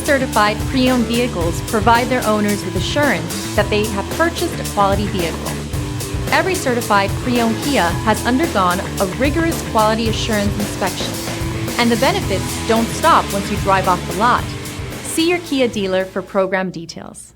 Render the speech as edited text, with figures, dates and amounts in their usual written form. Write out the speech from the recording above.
certified pre-owned vehicles provide their owners with assurance that they have purchased a quality vehicle. Every certified pre-owned Kia has undergone a rigorous quality assurance inspection, and the benefits don't stop once you drive off the lot. See your Kia dealer for program details.